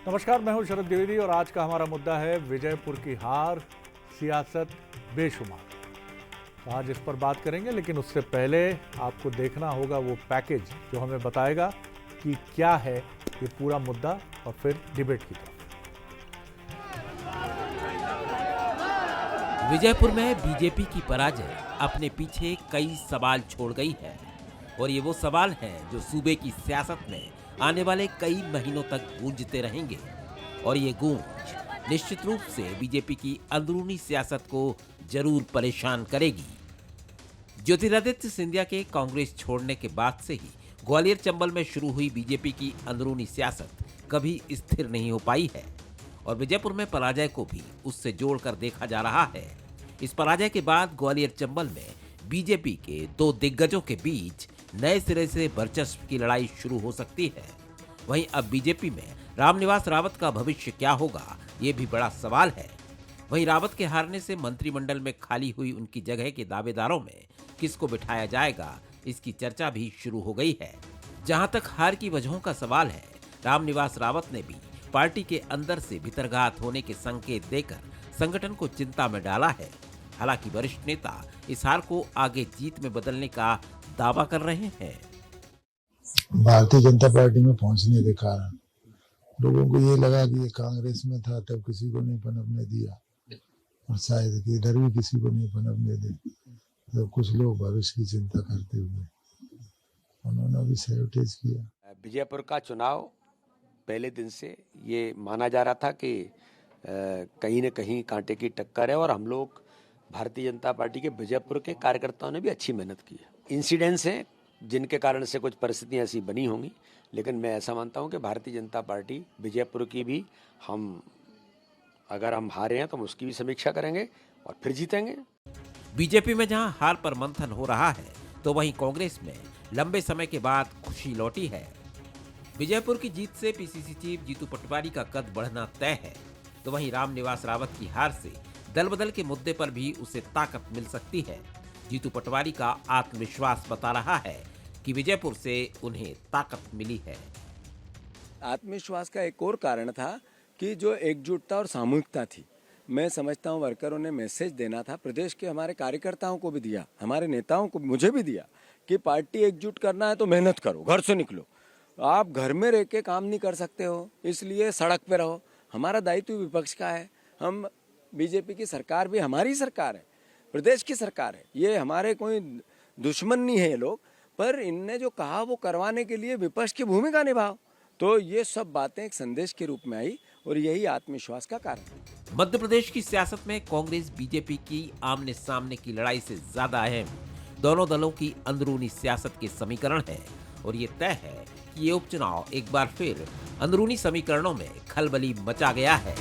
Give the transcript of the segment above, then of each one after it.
नमस्कार, मैं हूं शरद द्विवेदी और आज का हमारा मुद्दा है विजयपुर की हार, सियासत बेशुमार। तो आज इस पर बात करेंगे, लेकिन उससे पहले आपको देखना होगा वो पैकेज जो हमें बताएगा कि क्या है ये पूरा मुद्दा, और फिर डिबेट की तरफ। विजयपुर में बीजेपी की पराजय अपने पीछे कई सवाल छोड़ गई है और ये वो सवाल हैं जो सूबे की सियासत में आने वाले कई महीनों तक गूंजते रहेंगे और ये गूंज निश्चित रूप से बीजेपी की अंदरूनी सियासत को जरूर परेशान करेगी। ज्योतिरादित्य सिंधिया के कांग्रेस छोड़ने के बाद से ही ग्वालियर चंबल में शुरू हुई बीजेपी की अंदरूनी सियासत कभी स्थिर नहीं हो पाई है और विजयपुर में पराजय को भी उससे जोड़कर देखा जा रहा है। इस पराजय के बाद ग्वालियर चंबल में बीजेपी के दो दिग्गजों के बीच नए सिरे से वर्चस्व की लड़ाई शुरू हो सकती है। वहीं अब बीजेपी में रामनिवास रावत का भविष्य क्या होगा, ये भी बड़ा सवाल है। वहीं रावत के हारने से मंत्रिमंडल में खाली हुई उनकी जगह के दावेदारों में किसको बिठाया जाएगा, इसकी चर्चा भी शुरू हो गई है। जहां तक हार की वजहों का सवाल है, रामनिवास रावत ने भी पार्टी के अंदर से भीतरघात होने के संकेत देकर संगठन को चिंता में डाला है। हालांकि वरिष्ठ नेता इस हार को आगे जीत में बदलने का दावा कर रहे हैं। भारतीय जनता पार्टी में पहुंचने के कारण लोगों को ये लगा कि ये कांग्रेस में था तब किसी को नहीं पनपने दिया और शायद कि इधर भी किसी को नहीं पनपने दे, तो कुछ लोग भविष्य की चिंता करते हुए उन्होंने भी सैबोटेज किया। विजयपुर का चुनाव पहले दिन से ये माना जा रहा था कि कहीं न कहीं कांटे की टक्कर है और हम लोग भारतीय जनता पार्टी के विजयपुर के कार्यकर्ताओं ने भी अच्छी मेहनत की है। इंसिडेंट्स हैं जिनके कारण से कुछ परिस्थितियां ऐसी बनी होंगी, लेकिन मैं ऐसा मानता हूं कि भारतीय जनता पार्टी विजयपुर की भी अगर हम हारे हैं तो हम उसकी भी समीक्षा करेंगे और फिर जीतेंगे। बीजेपी में जहां हार पर मंथन हो रहा है, तो वहीं कांग्रेस में लंबे समय के बाद खुशी लौटी है। विजयपुर की जीत से पीसीसी चीफ जीतू पटवारी का कद बढ़ना तय है, तो वहीं रामनिवास रावत की हार से दल बदल के मुद्दे पर भी उसे ताकत मिल सकती है। जीतू पटवारी का आत्मविश्वास बता रहा है कि विजयपुर से उन्हें ताकत मिली है। आत्मविश्वास का एक और कारण था कि जो एकजुटता और सामूहिकता थी। मैं समझता हूं वर्करों ने मैसेज देना था, प्रदेश के हमारे कार्यकर्ताओं को भी दिया, हमारे नेताओं को, मुझे भी दिया कि पार्टी एकजुट करना है तो मेहनत करो, घर से निकलो, आप घर में रह के काम नहीं कर सकते हो, इसलिए सड़क पे रहो। हमारा दायित्व विपक्ष का है, हम बीजेपी की सरकार भी हमारी सरकार है, प्रदेश की सरकार है, ये हमारे कोई दुश्मन नहीं है ये लोग, पर इनने जो कहा वो करवाने के लिए विपक्ष की भूमिका निभाओ। तो ये सब बातें एक संदेश के रूप में आई और यही आत्मविश्वास का कारण है। मध्य प्रदेश की सियासत में कांग्रेस बीजेपी की आमने सामने की लड़ाई से ज्यादा अहम दोनों दलों की अंदरूनी सियासत के समीकरण है और ये तय है कि ये उपचुनाव एक बार फिर अंदरूनी समीकरणों में खलबली मचा गया है।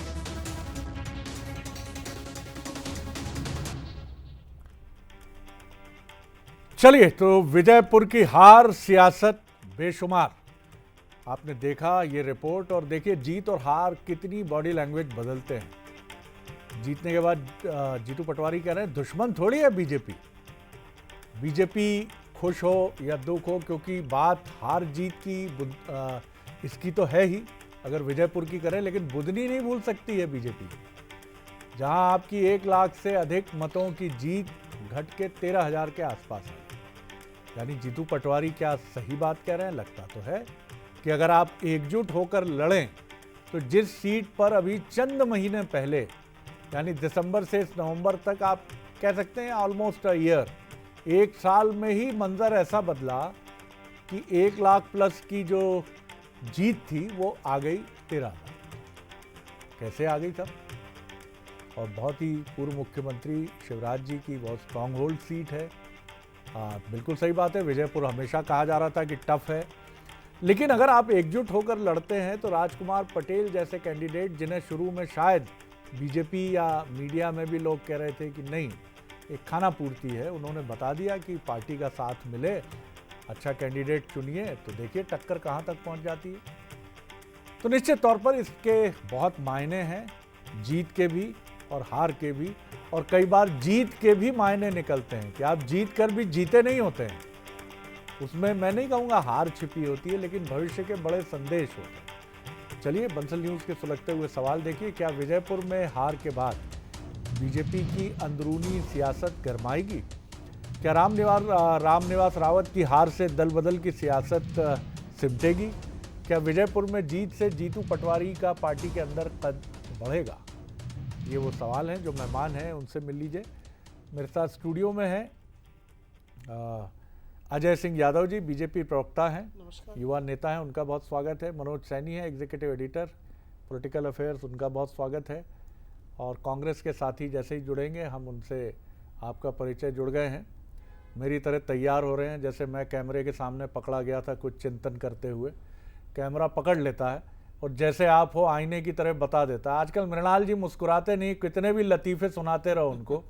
चलिए, तो विजयपुर की हार, सियासत बेशुमार। आपने देखा ये रिपोर्ट, और देखिए जीत और हार कितनी बॉडी लैंग्वेज बदलते हैं। जीतने के बाद जीतू पटवारी कह रहे हैं दुश्मन थोड़ी है बीजेपी। बीजेपी खुश हो या दुख हो, क्योंकि बात हार जीत की इसकी तो है ही, अगर विजयपुर की करें, लेकिन बुदनी नहीं भूल सकती है बीजेपी। जहां आपकी 1 लाख से अधिक मतों की जीत घट के 13,000 के आसपास है। यानी जीतू पटवारी क्या सही बात कह रहे हैं? लगता तो है कि अगर आप एकजुट होकर लड़ें तो जिस सीट पर अभी चंद महीने पहले, यानी दिसंबर से नवंबर तक, आप कह सकते हैं ऑलमोस्ट अ ईयर, 1 साल में ही मंजर ऐसा बदला कि 1 लाख प्लस की जो जीत थी वो आ गई 13,000। कैसे आ गई तब? और बहुत ही पूर्व मुख्यमंत्री शिवराज जी की बहुत स्ट्रांग होल्ड सीट है। बिल्कुल सही बात है, विजयपुर हमेशा कहा जा रहा था कि टफ है, लेकिन अगर आप एकजुट होकर लड़ते हैं तो राजकुमार पटेल जैसे कैंडिडेट, जिन्हें शुरू में शायद बीजेपी या मीडिया में भी लोग कह रहे थे कि नहीं एक खाना पूर्ति है, उन्होंने बता दिया कि पार्टी का साथ मिले, अच्छा कैंडिडेट चुनिए, तो देखिए टक्कर कहाँ तक पहुँच जाती है। तो निश्चित तौर पर इसके बहुत मायने हैं, जीत के भी और हार के भी, और कई बार जीत के भी मायने निकलते हैं कि आप जीत कर भी जीते नहीं होते हैं। उसमें मैं नहीं कहूँगा हार छिपी होती है, लेकिन भविष्य के बड़े संदेश होते हैं। चलिए बंसल न्यूज़ के सुलगते हुए सवाल देखिए, क्या विजयपुर में हार के बाद बीजेपी की अंदरूनी सियासत गरमाएगी? क्या रामनिवास रावत की हार से दल बदल की सियासत सिमटेगी? क्या विजयपुर में जीत से जीतू पटवारी का पार्टी के अंदर कद बढ़ेगा? ये वो सवाल हैं। जो मेहमान हैं उनसे मिल लीजिए। मेरे साथ स्टूडियो में हैं अजय सिंह यादव जी, बीजेपी प्रवक्ता हैं, युवा नेता हैं, उनका बहुत स्वागत है। मनोज सैनी है, एग्जीक्यूटिव एडिटर पॉलिटिकल अफेयर्स, उनका बहुत स्वागत है। और कांग्रेस के साथी जैसे ही जुड़ेंगे हम उनसे आपका परिचय जुड़ गए हैं, मेरी तरह तैयार हो रहे हैं। जैसे मैं कैमरे के सामने पकड़ा गया था कुछ चिंतन करते हुए, कैमरा पकड़ लेता है और जैसे आप हो आईने की तरह बता देता है। आजकल मृणाल जी मुस्कुराते नहीं, कितने भी लतीफ़े सुनाते रहो उनको,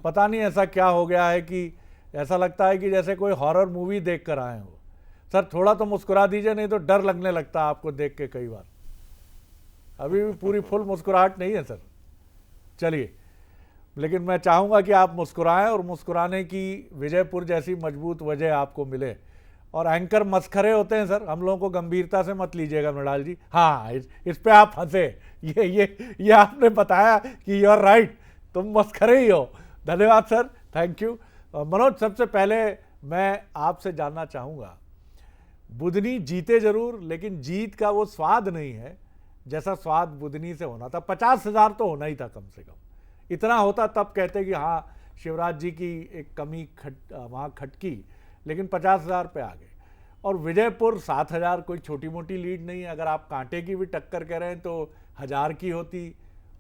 पता नहीं ऐसा क्या हो गया है कि ऐसा लगता है कि जैसे कोई हॉरर मूवी देख कर आए हो। सर थोड़ा तो मुस्कुरा दीजिए, नहीं तो डर लगने लगता है आपको देख के कई बार। अभी भी पूरी फुल मुस्कुराहट नहीं है सर। चलिए, लेकिन मैं चाहूँगा कि आप मुस्कुराएं और मुस्कुराने की विजयपुर जैसी मजबूत वजह आपको मिले। और एंकर मस्खरे होते हैं सर, हम लोगों को गंभीरता से मत लीजिएगा मृणाल जी। हाँ, इस पे आप हंसे, ये आपने बताया कि यू आर राइट, तुम मस्खरे ही हो। धन्यवाद सर, थैंक यू। मनोज, सबसे पहले मैं आपसे जानना चाहूँगा, बुधनी जीते जरूर, लेकिन जीत का वो स्वाद नहीं है जैसा स्वाद बुधनी से होना था। 50,000 तो होना ही था कम से कम। इतना होता तब कहते कि हाँ शिवराज जी की एक कमी वहाँ खटकी, लेकिन 50,000 पे आ गए। और विजयपुर 7,000 कोई छोटी मोटी लीड नहीं है। अगर आप कांटे की भी टक्कर कह रहे हैं तो 1,000 की होती,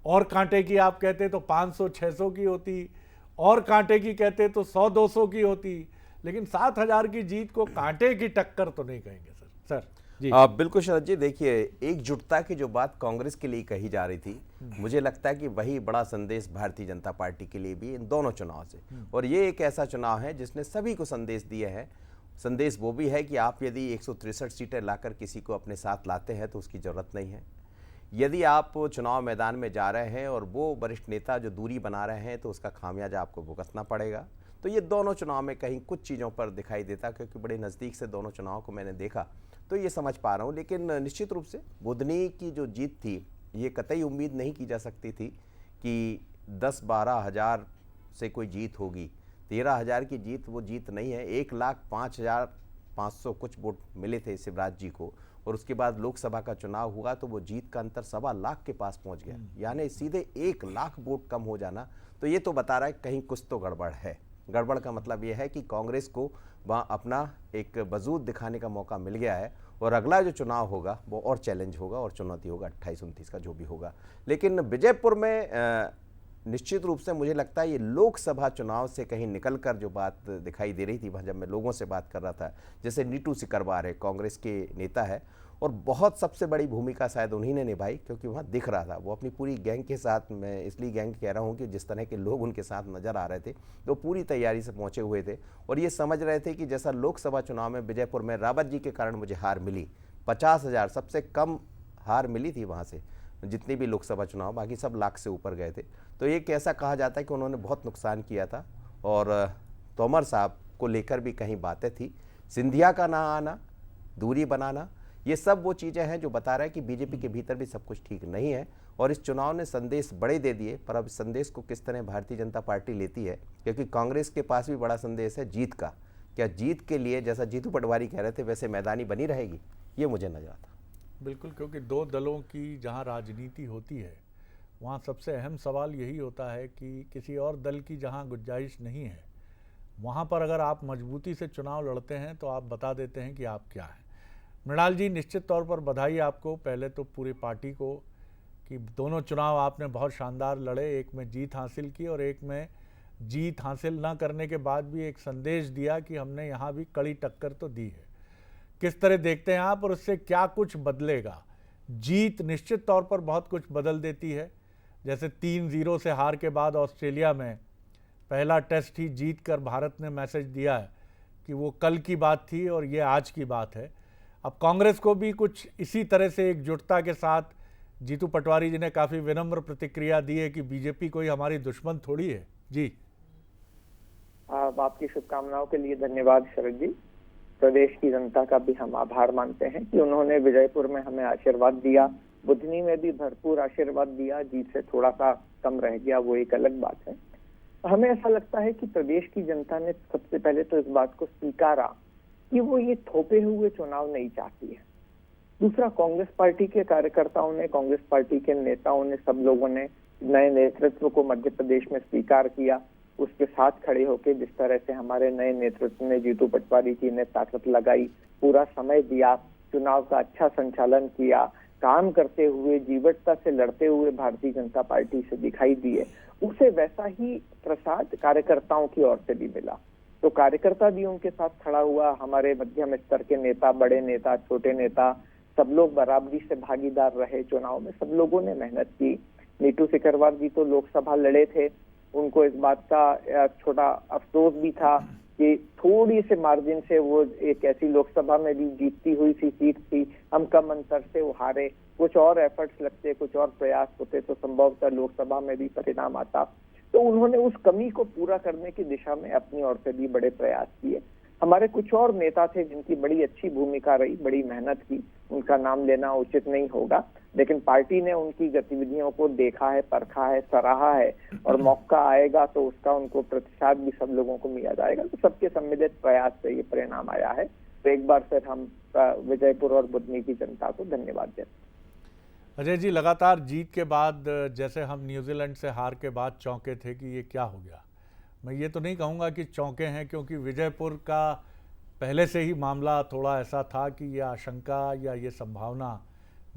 और कांटे की आप कहते तो 500-600 की होती, और कांटे की कहते तो 100-200 की होती, लेकिन 7,000 की जीत को कांटे की टक्कर तो नहीं कहेंगे सर। सर जी। बिल्कुल शरद जी, देखिए एकजुटता की जो बात कांग्रेस के लिए कही जा रही थी, मुझे लगता है कि वही बड़ा संदेश भारतीय जनता पार्टी के लिए भी इन दोनों चुनाव से। और ये एक ऐसा चुनाव है जिसने सभी को संदेश दिए है। संदेश वो भी है कि आप यदि 163 सीटें लाकर किसी को अपने साथ लाते हैं तो उसकी जरूरत नहीं है। यदि आप चुनाव मैदान में जा रहे हैं और वो वरिष्ठ नेता जो दूरी बना रहे हैं तो उसका खामियाजा आपको भुगतना पड़ेगा। तो ये दोनों चुनाव में कहीं कुछ चीज़ों पर दिखाई देता, क्योंकि बड़े नज़दीक से दोनों चुनाव को मैंने देखा तो ये समझ पा रहा हूँ। लेकिन निश्चित रूप से बुधनी की जो जीत थी, ये कतई उम्मीद नहीं की जा सकती थी कि 10-12 हज़ार से कोई जीत होगी। 13,000 की जीत वो जीत नहीं है। 1,05,500 कुछ वोट मिले थे शिवराज जी को, और उसके बाद लोकसभा का चुनाव हुआ तो वो जीत का अंतर 1.25 लाख के पास पहुंच गया, यानी सीधे 1 लाख वोट कम हो जाना। तो ये तो बता रहा है कहीं कुछ तो गड़बड़ है। गड़बड़ का मतलब ये है कि कांग्रेस को वहाँ अपना एक वजूद दिखाने का मौका मिल गया है, और अगला जो चुनाव होगा वो और चैलेंज होगा और चुनौती होगा 28-29 का जो भी होगा। लेकिन विजयपुर में निश्चित रूप से मुझे लगता है ये लोकसभा चुनाव से कहीं निकलकर जो बात दिखाई दे रही थी वहाँ जब मैं लोगों से बात कर रहा था, जैसे नीटू सिकरवार है, कांग्रेस के नेता है, और बहुत सबसे बड़ी भूमिका शायद उन्हीं ने निभाई, क्योंकि वहाँ दिख रहा था वो अपनी पूरी गैंग के साथ। मैं इसलिए गैंग कह रहा हूँ कि जिस तरह के लोग उनके साथ नज़र आ रहे थे तो पूरी तैयारी से पहुँचे हुए थे, और ये समझ रहे थे कि जैसा लोकसभा चुनाव में विजयपुर में रावत जी के कारण मुझे हार मिली, 50,000 सबसे कम हार मिली थी वहाँ से जितनी भी लोकसभा चुनाव, बाकी सब लाख से ऊपर गए थे। तो एक ऐसा कहा जाता है कि उन्होंने बहुत नुकसान किया था, और तोमर साहब को लेकर भी कहीं बातें थी, सिंधिया का ना आना, दूरी बनाना, ये सब वो चीज़ें हैं जो बता रहा है कि बीजेपी के भीतर भी सब कुछ ठीक नहीं है। और इस चुनाव ने संदेश बड़े दे दिए, पर अब इस संदेश को किस तरह भारतीय जनता पार्टी लेती है, क्योंकि कांग्रेस के पास भी बड़ा संदेश है जीत का। क्या जीत के लिए जैसा जीतू पटवारी कह रहे थे वैसे मैदानी बनी रहेगी, ये मुझे नजर आता। बिल्कुल, क्योंकि दो दलों की जहां राजनीति होती है वहां सबसे अहम सवाल यही होता है कि किसी और दल की जहां गुंजाइश नहीं है वहां पर अगर आप मजबूती से चुनाव लड़ते हैं तो आप बता देते हैं कि आप क्या हैं। मृणाल जी, निश्चित तौर पर बधाई आपको, पहले तो पूरी पार्टी को, कि दोनों चुनाव आपने बहुत शानदार लड़े, एक में जीत हासिल की और एक में जीत हासिल ना करने के बाद भी एक संदेश दिया कि हमने यहाँ भी कड़ी टक्कर तो दी है। किस तरह देखते हैं आप, और उससे क्या कुछ बदलेगा? जीत निश्चित तौर पर बहुत कुछ बदल देती है। जैसे 3-0 से हार के बाद ऑस्ट्रेलिया में पहला टेस्ट ही जीत कर भारत ने मैसेज दिया है कि वो कल की बात थी और ये आज की बात है। अब कांग्रेस को भी कुछ इसी तरह से एकजुटता के साथ, जीतू पटवारी जी ने काफ़ी विनम्र प्रतिक्रिया दी है कि बीजेपी कोई हमारी दुश्मन थोड़ी है। जी, आपकी शुभकामनाओं के लिए धन्यवाद शरद जी। प्रदेश की जनता का भी हम आभार मानते हैं कि उन्होंने विजयपुर में हमें आशीर्वाद दिया बुधनी में भी भरपूर आशीर्वाद दिया, जीत से थोड़ा सा कम रह गया, वो एक अलग बात है। हमें ऐसा लगता है कि प्रदेश की जनता ने सबसे पहले तो इस बात को स्वीकारा कि वो ये थोपे हुए चुनाव नहीं चाहती है। दूसरा, कांग्रेस पार्टी के कार्यकर्ताओं ने, कांग्रेस पार्टी के नेताओं ने, सब लोगों ने नए नेतृत्व को मध्य प्रदेश में स्वीकार किया, उसके साथ खड़े होकर जिस तरह से हमारे नए नेतृत्व ने, जीतू पटवारी जी ने ताकत लगाई, पूरा समय दिया, चुनाव का अच्छा संचालन किया, काम करते हुए, जीवटता से लड़ते हुए भारतीय जनता पार्टी से दिखाई दिए, उसे वैसा ही प्रसाद कार्यकर्ताओं की ओर से भी मिला। तो कार्यकर्ता भी उनके साथ खड़ा हुआ, हमारे मध्यम स्तर के नेता, बड़े नेता, छोटे नेता, सब लोग बराबरी से भागीदार रहे चुनाव में, सब लोगों ने मेहनत की। नीतू सिकरवार जी तो लोकसभा लड़े थे, उनको इस बात का छोटा अफसोस भी था कि थोड़ी से मार्जिन से वो एक ऐसी लोकसभा में भी जीतती हुई सी सीट थी, हम कम अंतर से वो हारे, कुछ और एफर्ट्स लगते, कुछ और प्रयास होते तो संभवतः लोकसभा में भी परिणाम आता। तो उन्होंने उस कमी को पूरा करने की दिशा में अपनी ओर से भी बड़े प्रयास किए। हमारे कुछ और नेता थे जिनकी बड़ी अच्छी भूमिका रही, बड़ी मेहनत की, उनका नाम लेना उचित नहीं होगा, लेकिन पार्टी ने उनकी गतिविधियों को देखा है, परखा है, सराहा है, और मौका आएगा तो उसका उनको प्रतिशत भी सब लोगों को मिला जाएगा। तो सबके सम्मिलित प्रयास से ये परिणाम आया है। तो एक बार फिर हम विजयपुर और बुधनी की जनता को धन्यवाद देते हैं। अजय जी, लगातार जीत के बाद जैसे हम न्यूजीलैंड से हार के बाद चौंके थे कि ये क्या हो गया, मैं ये तो नहीं कहूँगा कि चौंके हैं, क्योंकि विजयपुर का पहले से ही मामला थोड़ा ऐसा था कि ये आशंका या ये संभावना,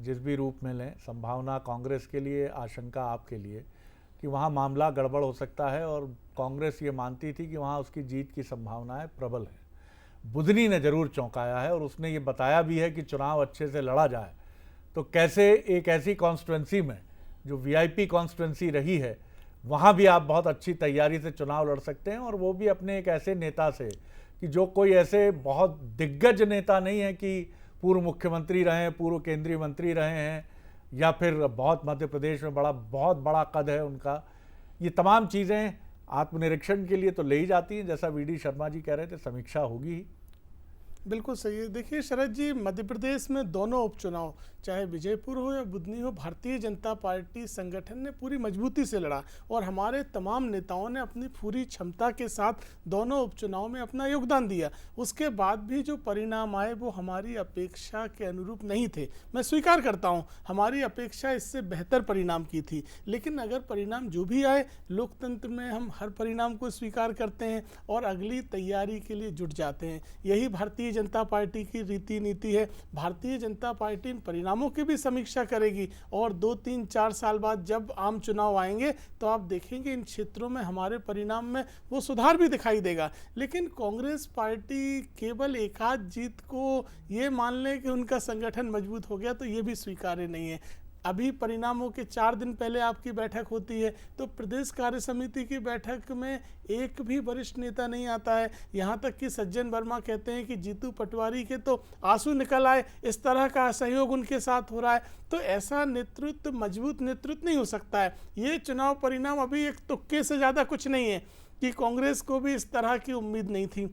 जिस भी रूप में लें, संभावना कांग्रेस के लिए, आशंका आपके लिए, कि वहाँ मामला गड़बड़ हो सकता है, और कांग्रेस ये मानती थी कि वहाँ उसकी जीत की संभावनाएं प्रबल है। बुधनी ने ज़रूर चौंकाया है, और उसने ये बताया भी है कि चुनाव अच्छे से लड़ा जाए तो कैसे एक ऐसी कॉन्स्टिट्यूंसी में जो वीआईपी कॉन्स्टिट्यूंसी रही है, वहाँ भी आप बहुत अच्छी तैयारी से चुनाव लड़ सकते हैं, और वो भी अपने एक ऐसे नेता से कि जो कोई ऐसे बहुत दिग्गज नेता नहीं है कि पूर्व मुख्यमंत्री रहे हैं, पूर्व केंद्रीय मंत्री रहे हैं, या फिर बहुत मध्य प्रदेश में बहुत बड़ा कद है उनका। ये तमाम चीज़ें आत्मनिरीक्षण के लिए तो ले ही जाती हैं, जैसा वीडी शर्मा जी कह रहे थे, समीक्षा होगी ही। बिल्कुल सही है। देखिए शरद जी, मध्य प्रदेश में दोनों उपचुनाव, चाहे विजयपुर हो या बुधनी हो, भारतीय जनता पार्टी संगठन ने पूरी मजबूती से लड़ा, और हमारे तमाम नेताओं ने अपनी पूरी क्षमता के साथ दोनों उपचुनाव में अपना योगदान दिया। उसके बाद भी जो परिणाम आए वो हमारी अपेक्षा के अनुरूप नहीं थे। मैं स्वीकार करता हूँ, हमारी अपेक्षा इससे बेहतर परिणाम की थी, लेकिन अगर परिणाम जो भी आए, लोकतंत्र में हम हर परिणाम को स्वीकार करते हैं और अगली तैयारी के लिए जुट जाते हैं। यही भारतीय जनता पार्टी की रीति नीति है। भारतीय जनता पार्टी इन परिणामों की भी समीक्षा करेगी, और 2, 3, 4 साल बाद जब आम चुनाव आएंगे तो आप देखेंगे इन क्षेत्रों में हमारे परिणाम में वो सुधार भी दिखाई देगा। लेकिन कांग्रेस पार्टी केवल एकाध जीत को ये मान ले कि उनका संगठन मजबूत हो गया, तो ये भी स्वीकार्य नहीं है। अभी परिणामों के 4 दिन पहले आपकी बैठक होती है, तो प्रदेश कार्य समिति की बैठक में एक भी वरिष्ठ नेता नहीं आता है। यहाँ तक कि सज्जन वर्मा कहते हैं कि जीतू पटवारी के तो आंसू निकल आए, इस तरह का सहयोग उनके साथ हो रहा है। तो ऐसा नेतृत्व, मजबूत नेतृत्व नहीं हो सकता है। ये चुनाव परिणाम अभी एक तुक्के से ज़्यादा कुछ नहीं है, कि कांग्रेस को भी इस तरह की उम्मीद नहीं थी।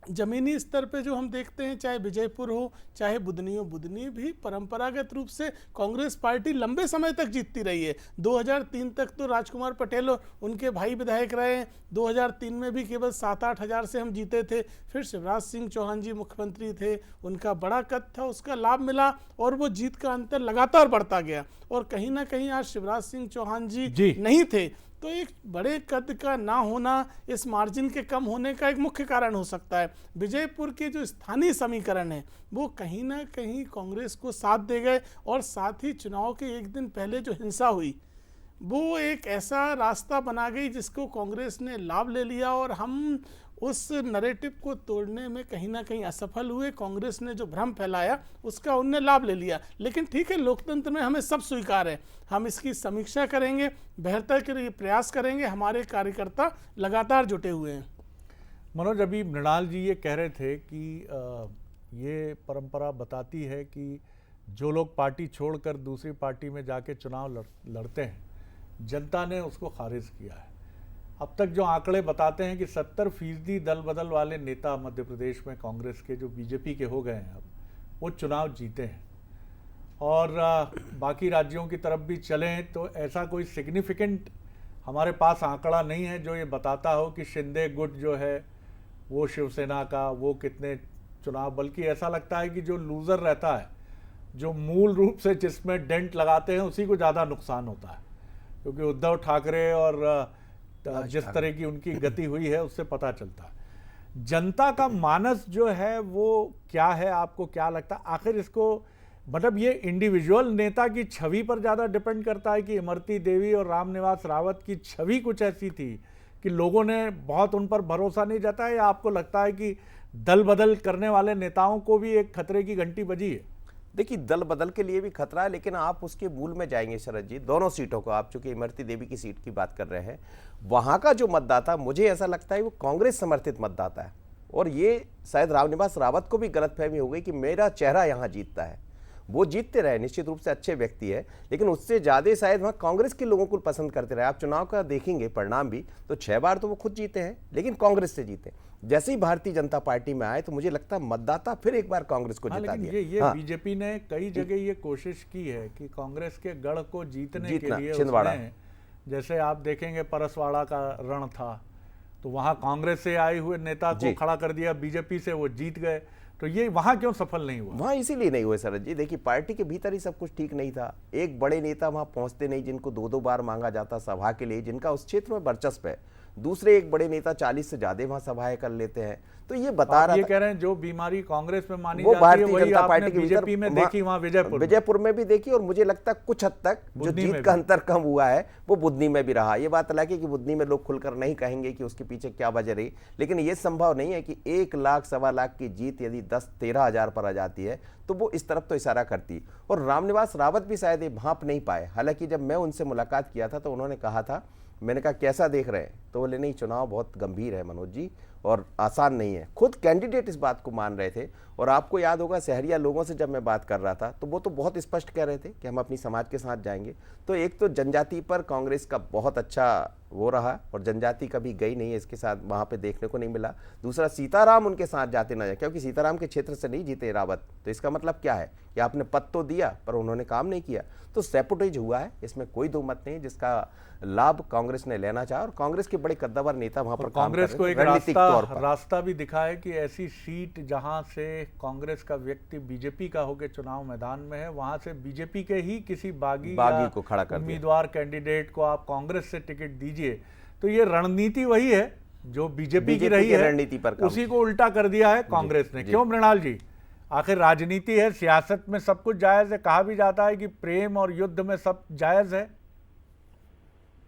जमीनी स्तर पे जो हम देखते हैं, चाहे विजयपुर हो चाहे बुधनी हो, बुधनी भी परंपरागत रूप से कांग्रेस पार्टी लंबे समय तक जीतती रही है। 2003 तक तो राजकुमार पटेल उनके भाई विधायक रहे हैं। 2003 में भी केवल 7-8 हज़ार से हम जीते थे। फिर शिवराज सिंह चौहान जी मुख्यमंत्री थे, उनका बड़ा कद था, उसका लाभ मिला, और वो जीत का अंतर लगातार बढ़ता गया। और कहीं ना कहीं आज शिवराज सिंह चौहान जी नहीं थे, तो एक बड़े कद का ना होना, इस मार्जिन के कम होने का एक मुख्य कारण हो सकता है। विजयपुर के जो स्थानीय समीकरण है वो कहीं ना कहीं कांग्रेस को साथ दे गए, और साथ ही चुनाव के एक दिन पहले जो हिंसा हुई वो एक ऐसा रास्ता बना गई जिसको कांग्रेस ने लाभ ले लिया, और हम उस नैरेटिव को तोड़ने में कहीं ना कहीं असफल हुए। कांग्रेस ने जो भ्रम फैलाया उसका उनने लाभ ले लिया। लेकिन ठीक है, लोकतंत्र में हमें सब स्वीकार है, हम इसकी समीक्षा करेंगे, बेहतर के लिए प्रयास करेंगे। हमारे कार्यकर्ता लगातार जुटे हुए हैं। मनोज, अभी मृणाल जी ये कह रहे थे कि ये परंपरा बताती है कि जो लोग पार्टी छोड़कर दूसरी पार्टी में जाके चुनाव लड़ते हैं, जनता ने उसको खारिज किया है। अब तक जो आंकड़े बताते हैं कि 70% दल बदल वाले नेता मध्य प्रदेश में कांग्रेस के, जो बीजेपी के हो गए हैं अब, वो चुनाव जीते हैं। और बाकी राज्यों की तरफ भी चलें तो ऐसा कोई सिग्निफिकेंट हमारे पास आंकड़ा नहीं है जो ये बताता हो कि शिंदे गुट जो है वो शिवसेना का वो कितने चुनाव, बल्कि ऐसा लगता है कि जो लूज़र रहता है, जो मूल रूप से जिसमें डेंट लगाते हैं, उसी को ज़्यादा नुकसान होता है। क्योंकि उद्धव ठाकरे और जिस तरह की उनकी गति हुई है उससे पता चलता है। जनता का मानस जो है वो क्या है, आपको क्या लगता है? आखिर इसको मतलब ये इंडिविजुअल नेता की छवि पर ज़्यादा डिपेंड करता है कि इमरती देवी और रामनिवास रावत की छवि कुछ ऐसी थी कि लोगों ने बहुत उन पर भरोसा नहीं जताया, या आपको लगता है कि दल बदल करने वाले नेताओं को भी एक खतरे की घंटी बजी है? देखिए, दल बदल के लिए भी खतरा है, लेकिन आप उसके मूल में जाएंगे शरद जी, दोनों सीटों को, आप चूंकि इमरती देवी की सीट की बात कर रहे हैं, वहां का जो मतदाता मुझे ऐसा लगता है वो कांग्रेस समर्थित मतदाता है। और ये शायद रामनिवास रावत को भी गलतफहमी हो गई कि मेरा चेहरा यहां जीतता है। वो जीतते रहे, निश्चित रूप से अच्छे व्यक्ति है, लेकिन उससे ज़्यादा शायद वहाँ कांग्रेस के लोगों को पसंद करते रहे। आप चुनाव का देखेंगे परिणाम भी, तो 6 बार तो वो खुद जीते हैं, लेकिन कांग्रेस से जीते। जैसे ही भारतीय जनता पार्टी में आए तो मुझे लगता है मतदाता फिर एक बार कांग्रेस को जिता दिया। ये बीजेपी ने कई जगह ये कोशिश की है कि कांग्रेस के गढ़ को जीतने के लिए छिंदवाड़ा, जैसे आप देखेंगे परसवाड़ा का रण था, तो वहाँ कांग्रेस से आए हुए नेता को खड़ा कर दिया, बीजेपी से वो जीत गए। तो ये वहां क्यों सफल नहीं हुआ? वहां इसीलिए नहीं हुए शरद जी, देखिए पार्टी के भीतर ही सब कुछ ठीक नहीं था। एक बड़े नेता वहां पहुंचते नहीं, जिनको 2-2 बार मांगा जाता सभा के लिए, जिनका उस क्षेत्र में वर्चस्व है। दूसरे एक बड़े नेता 40 से ज्यादा वहां सभाएं कर लेते हैं। तो ये बता रहा, ये कह रहे हैं जो बीमारी कांग्रेस में मानी वो जाती है भारतीय जनता पार्टी के बीजेपी में देखी, वहां विजयपुर में भी देखी, और मुझे लगता है कुछ हद तक जो जीत का अंतर कम हुआ है वो बुधनी में भी रहा। ये बात अलग है कि बुधनी में लोग खुलकर नहीं कहेंगे कि उसके पीछे क्या वजह रही, लेकिन ये संभव नहीं है कि 1 लाख, 1.25 लाख की जीत यदि 10-13 हजार पर आ जाती है तो वो इस तरफ तो इशारा करती। और रामनिवास रावत भी शायद ये भांप नहीं पाए। हालांकि जब मैं उनसे मुलाकात किया था तो उन्होंने कहा था, मैंने कहा कैसा देख रहे हैं, तो बोले नहीं, चुनाव बहुत गंभीर है मनोज जी और आसान नहीं है। खुद कैंडिडेट इस बात को मान रहे थे। और आपको याद होगा सहरिया लोगों से जब मैं बात कर रहा था तो वो तो बहुत स्पष्ट कह रहे थे कि हम अपनी समाज के साथ जाएंगे। तो एक तो जनजाति पर कांग्रेस का बहुत अच्छा वो रहा, और जनजाति कभी गई नहीं है इसके साथ, वहाँ पे देखने को नहीं मिला। दूसरा, सीताराम उनके साथ जाते ना जाए, क्योंकि सीताराम के क्षेत्र से नहीं जीते रावत, तो इसका मतलब क्या है कि आपने पद तो दिया पर उन्होंने काम नहीं किया। तो सैपोटेज हुआ है, इसमें कोई दो मत नहीं, जिसका लाभ कांग्रेस ने लेना चाहा। और कांग्रेस के बड़े कद्दावर नेता वहां पर कांग्रेस को एक रास्ता भी दिखा है कि ऐसी सीट जहां से कांग्रेस का व्यक्ति बीजेपी का होकर चुनाव मैदान में है, वहां से बीजेपी के ही किसी बागी को खड़ा कर उम्मीदवार कैंडिडेट को आप कांग्रेस से टिकट दीजिए। तो ये रणनीति वही है जो बीजेपी की रही है, रणनीति पर उसी को उल्टा कर दिया है कांग्रेस ने। क्यों मृणाल जी? आखिर राजनीति है, सियासत में सब कुछ जायज है। कहा भी जाता है कि प्रेम और युद्ध में सब जायज है।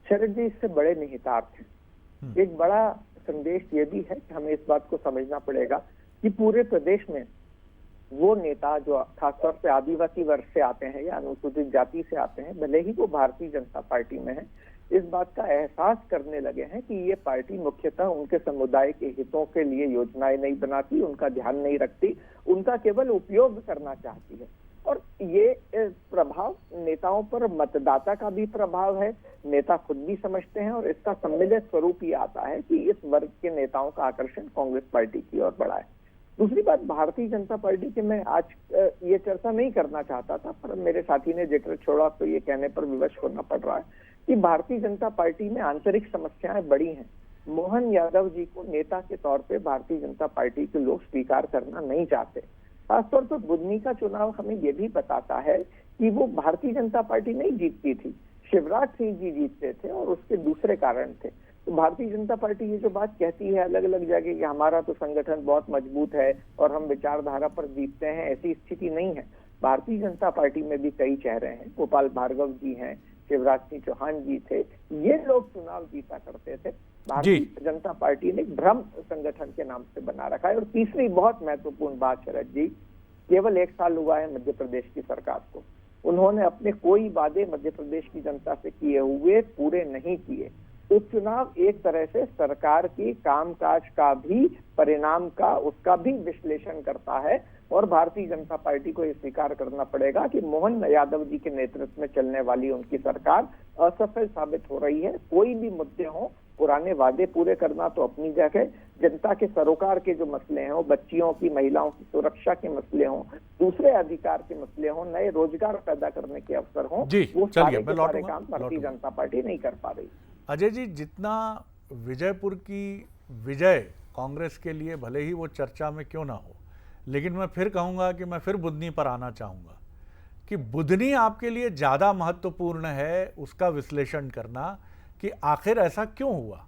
शरद जी, इससे बड़े निहितार्थ हैं। एक बड़ा संदेश ये भी है कि हमें इस बात को समझना पड़ेगा कि पूरे प्रदेश में वो नेता जो खासतौर पे आदिवासी वर्ग से आते हैं या अनुसूचित जाति से आते हैं, भले ही वो भारतीय जनता पार्टी में है, इस बात का एहसास करने लगे हैं कि ये पार्टी मुख्यतः उनके समुदाय के हितों के लिए योजनाएं नहीं बनाती, उनका ध्यान नहीं रखती, उनका केवल उपयोग करना चाहती है। और ये प्रभाव नेताओं पर मतदाता का भी प्रभाव है, नेता खुद भी समझते हैं, और इसका सम्मिलित स्वरूप ये आता है कि इस वर्ग के नेताओं का आकर्षण कांग्रेस पार्टी की ओर बढ़ा है। दूसरी बात, भारतीय जनता पार्टी की मैं आज ये चर्चा नहीं करना चाहता था, पर मेरे साथी ने जिक्र छोड़ा तो ये कहने पर विवश होना पड़ रहा है कि भारतीय जनता पार्टी में आंतरिक समस्याएं बड़ी हैं। मोहन यादव जी को नेता के तौर पे भारतीय जनता पार्टी के लोग स्वीकार करना नहीं चाहते। खासतौर पर बुधनी का चुनाव हमें ये भी बताता है कि वो भारतीय जनता पार्टी नहीं जीतती थी, शिवराज सिंह जी जीतते थे, और उसके दूसरे कारण थे। तो भारतीय जनता पार्टी ये जो बात कहती है अलग अलग जगह कि हमारा तो संगठन बहुत मजबूत है और हम विचारधारा पर जीतते हैं, ऐसी स्थिति नहीं है। भारतीय जनता पार्टी में भी कई चेहरे हैं, गोपाल भार्गव जी हैं, शिवराज सिंह चौहान जी थे, ये लोग चुनाव जीता करते थे। भारतीय जनता पार्टी ने भ्रम संगठन के नाम से बना रखा है। और तीसरी बहुत महत्वपूर्ण बात शरद जी, केवल 1 साल हुआ है मध्य प्रदेश की सरकार को, उन्होंने अपने कोई वादे मध्य प्रदेश की जनता से किए हुए पूरे नहीं किए। उपचुनाव एक तरह से सरकार की कामकाज का भी परिणाम का, उसका भी विश्लेषण करता है, और भारतीय जनता पार्टी को यह स्वीकार करना पड़ेगा कि मोहन यादव जी के नेतृत्व में चलने वाली उनकी सरकार असफल साबित हो रही है। कोई भी मुद्दे हों, पुराने वादे पूरे करना तो अपनी जगह, जनता के सरोकार के जो मसले हैं, वो बच्चियों की, महिलाओं की सुरक्षा के मसले हों, दूसरे अधिकार के मसले हों, नए रोजगार पैदा करने के अवसर हों, वो सारे के सारे काम भारतीय जनता पार्टी नहीं कर पा रही। अजय जी, जितना विजयपुर की विजय कांग्रेस के लिए भले ही वो चर्चा में क्यों ना हो, लेकिन मैं फिर कहूंगा कि मैं फिर बुधनी पर आना चाहूंगा कि बुधनी आपके लिए ज़्यादा महत्वपूर्ण है उसका विश्लेषण करना कि आखिर ऐसा क्यों हुआ।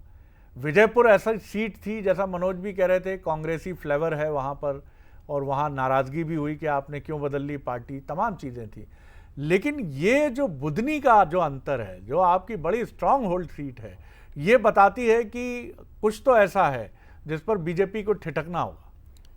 विजयपुर ऐसा सीट थी, जैसा मनोज भी कह रहे थे, कांग्रेसी फ्लेवर है वहाँ पर, और वहाँ नाराज़गी भी हुई कि आपने क्यों बदल ली पार्टी, तमाम चीज़ें थी। लेकिन ये जो बुधनी का जो अंतर है, जो आपकी बड़ी स्ट्रांग होल्ड सीट है, ये बताती है कि कुछ तो ऐसा है जिस पर बीजेपी को ठिठकना होगा।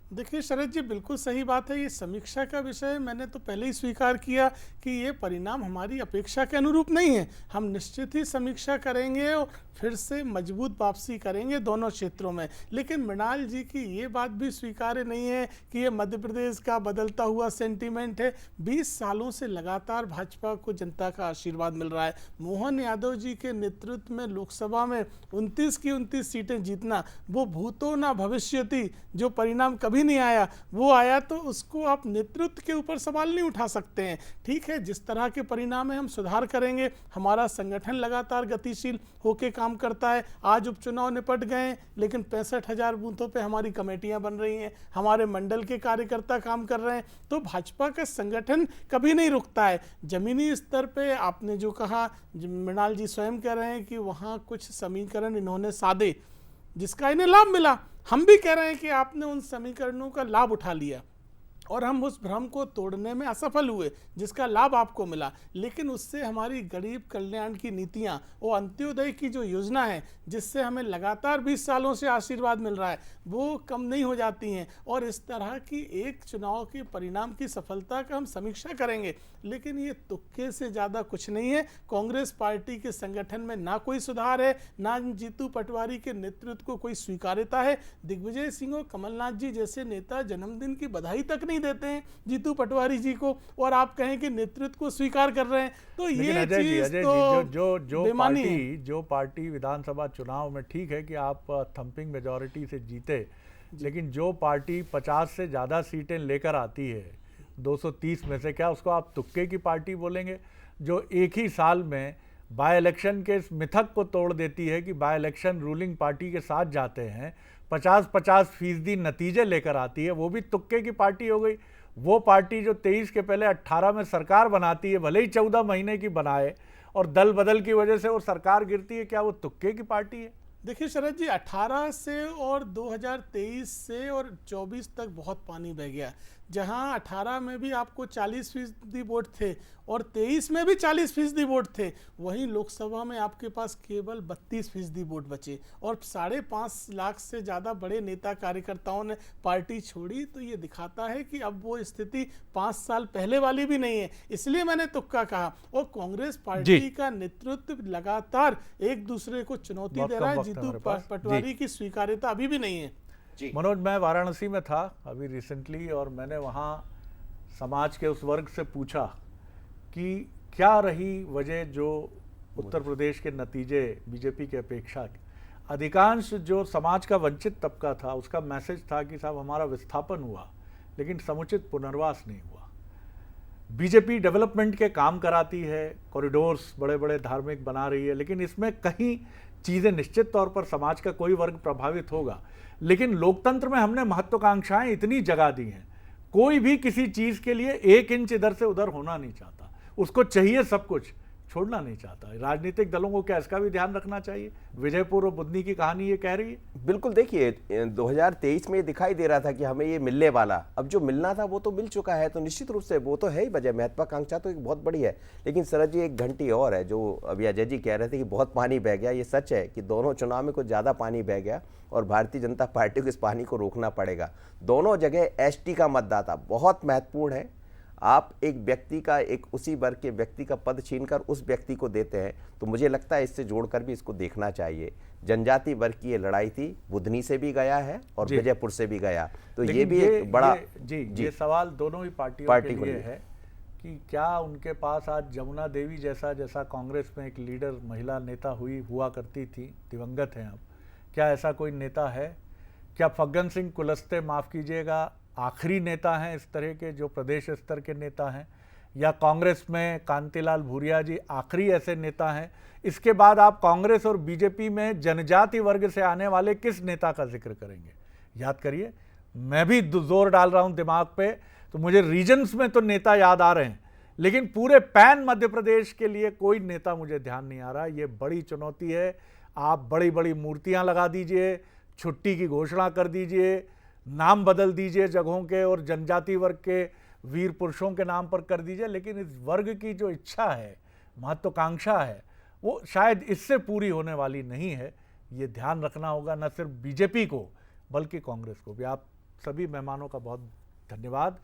देखिए शरद जी, बिल्कुल सही बात है। ये समीक्षा का विषय मैंने तो पहले ही स्वीकार किया कि ये परिणाम हमारी अपेक्षा के अनुरूप नहीं है। हम निश्चित ही समीक्षा करेंगे और फिर से मजबूत वापसी करेंगे दोनों क्षेत्रों में। लेकिन मृणाल जी की ये बात भी स्वीकार्य नहीं है कि ये मध्य प्रदेश का बदलता हुआ सेंटीमेंट है। 20 सालों से लगातार भाजपा को जनता का आशीर्वाद मिल रहा है। मोहन यादव जी के नेतृत्व में लोकसभा में 29 की 29 सीटें जीतना, वो भूतो ना भविष्यति जो परिणाम कभी नहीं आया वो आया, तो उसको आप नेतृत्व के ऊपर सवाल नहीं उठा सकते हैं। ठीक है, जिस तरह के परिणाम है हम सुधार करेंगे। हमारा संगठन लगातार गतिशील होकर काम करता है। आज उपचुनाव निपट गए, लेकिन 65,000 बूथों पे हमारी कमेटियां बन रही हैं, हमारे मंडल के कार्यकर्ता काम कर रहे हैं। तो भाजपा का संगठन कभी नहीं रुकता है। जमीनी स्तर पे आपने जो कहा, मृणाल जी स्वयं कह रहे हैं कि वहाँ कुछ समीकरण इन्होंने साधे जिसका इन्हें लाभ मिला। हम भी कह रहे हैं कि आपने उन समीकरणों का लाभ उठा लिया और हम उस भ्रम को तोड़ने में असफल हुए जिसका लाभ आपको मिला। लेकिन उससे हमारी गरीब कल्याण की नीतियां, वो अंत्योदय की जो योजना है जिससे हमें लगातार 20 सालों से आशीर्वाद मिल रहा है, वो कम नहीं हो जाती हैं। और इस तरह की एक चुनाव के परिणाम की सफलता का हम समीक्षा करेंगे, लेकिन ये तुक्के से ज़्यादा कुछ नहीं है। कांग्रेस पार्टी के संगठन में ना कोई सुधार है, ना जीतू पटवारी के नेतृत्व को कोई स्वीकार्यता है। दिग्विजय सिंह और कमलनाथ जी जैसे नेता जन्मदिन की बधाई तक नहीं देते हैं जीतू पटवारी जी को, और आप कहें कि नेतृत्व को स्वीकार कर रहे हैं, तो ये चीज तो जो पार्टी विधानसभा चुनाव में, ठीक है कि आप थंपिंग मेजॉरिटी से जीते, लेकिन जो पार्टी 50 से ज़्यादा सीटें लेकर आती है 230 में से, क्या उसको आप तुक्के की पार्टी बोलेंगे? जो एक ही साल में बाय इलेक्शन के इस मिथक को तोड़ देती है कि बाय इलेक्शन रूलिंग पार्टी के साथ जाते हैं, 50-50% नतीजे लेकर आती है, वो भी तुक्के की पार्टी हो गई। वो पार्टी जो 23 के पहले 18 में सरकार बनाती है, भले ही 14 महीने की बनाए, और दल बदल की वजह से वो सरकार गिरती है, क्या वो तुक्के की पार्टी है? देखिए शरद जी, 18 से और 2023 से और 24 तक बहुत पानी बह गया। जहां 18 में भी आपको 40% वोट थे और 23 में भी 40% वोट थे, वहीं लोकसभा में आपके पास केवल 32% वोट बचे और 5.5 लाख से ज़्यादा बड़े नेता कार्यकर्ताओं ने पार्टी छोड़ी। तो ये दिखाता है कि अब वो स्थिति 5 साल पहले वाली भी नहीं है। इसलिए मैंने तुक्का कहा। और कांग्रेस पार्टी का नेतृत्व लगातार एक दूसरे को चुनौती दे रहा है। जीतू पटवारी की स्वीकार्यता अभी भी नहीं है। मनोज, मैं वाराणसी में था अभी रिसेंटली, और मैंने वहाँ समाज के उस वर्ग से पूछा कि क्या रही वजह जो उत्तर प्रदेश के नतीजे बीजेपी की अपेक्षा। अधिकांश जो समाज का वंचित तबका था उसका मैसेज था कि साहब हमारा विस्थापन हुआ, लेकिन समुचित पुनर्वास नहीं हुआ। बीजेपी डेवलपमेंट के काम कराती है, कॉरिडोर्स बड़े बड़े धार्मिक बना रही है, लेकिन इसमें कहीं चीज़ें निश्चित तौर पर समाज का कोई वर्ग प्रभावित होगा। लेकिन लोकतंत्र में हमने महत्वाकांक्षाएं इतनी जगा दी हैं, कोई भी किसी चीज़ के लिए 1 इंच इधर से उधर होना नहीं चाहता, उसको चाहिए सब कुछ, छोड़ना नहीं चाहता। राजनीतिक दलों को क्या इसका भी ध्यान रखना चाहिए? विजयपुर और बुधनी की कहानी ये कह रही है। बिल्कुल, देखिए 2023 में ये दिखाई दे रहा था कि हमें ये मिलने वाला, अब जो मिलना था वो तो मिल चुका है, तो निश्चित रूप से वो तो है ही वजह। महत्वाकांक्षा तो एक बहुत बड़ी है। लेकिन शरद जी, एक घंटी और है जो अभी अजय जी कह रहे थे कि बहुत पानी बह गया। ये सच है कि दोनों चुनाव में कुछ ज़्यादा पानी बह गया और भारतीय जनता पार्टी को इस पानी को रोकना पड़ेगा। दोनों जगह एसटी का मतदाता बहुत महत्वपूर्ण है। आप एक व्यक्ति का, एक उसी वर्ग के व्यक्ति का पद छीनकर उस व्यक्ति को देते हैं, तो मुझे लगता है इससे जोड़कर भी इसको देखना चाहिए। जनजाति वर्ग की ये लड़ाई थी, बुधनी से भी गया है और विजयपुर से भी गया, तो ये भी एक बड़ा ये सवाल दोनों ही पार्टियों के लिए है कि क्या उनके पास आज जमुना देवी जैसा कांग्रेस में एक लीडर महिला नेता हुआ करती थी, दिवंगत हैं अब, क्या ऐसा कोई नेता है? क्या फग्गन सिंह कुलस्ते, माफ़ कीजिएगा, आखिरी नेता हैं इस तरह के जो प्रदेश स्तर के नेता हैं? या कांग्रेस में कांतिलाल भूरिया जी आखिरी ऐसे नेता हैं? इसके बाद आप कांग्रेस और बीजेपी में जनजाति वर्ग से आने वाले किस नेता का जिक्र करेंगे? याद करिए, मैं भी जोर डाल रहा हूं दिमाग पे, तो मुझे रीजन्स में तो नेता याद आ रहे हैं, लेकिन पूरे पैन मध्य प्रदेश के लिए कोई नेता मुझे ध्यान नहीं आ रहा। ये बड़ी चुनौती है। आप बड़ी बड़ी मूर्तियां लगा दीजिए, छुट्टी की घोषणा कर दीजिए, नाम बदल दीजिए जगहों के और जनजाति वर्ग के वीर पुरुषों के नाम पर कर दीजिए, लेकिन इस वर्ग की जो इच्छा है, महत्वाकांक्षा है, वो शायद इससे पूरी होने वाली नहीं है। ये ध्यान रखना होगा, न सिर्फ बीजेपी को बल्कि कांग्रेस को भी। आप सभी मेहमानों का बहुत धन्यवाद।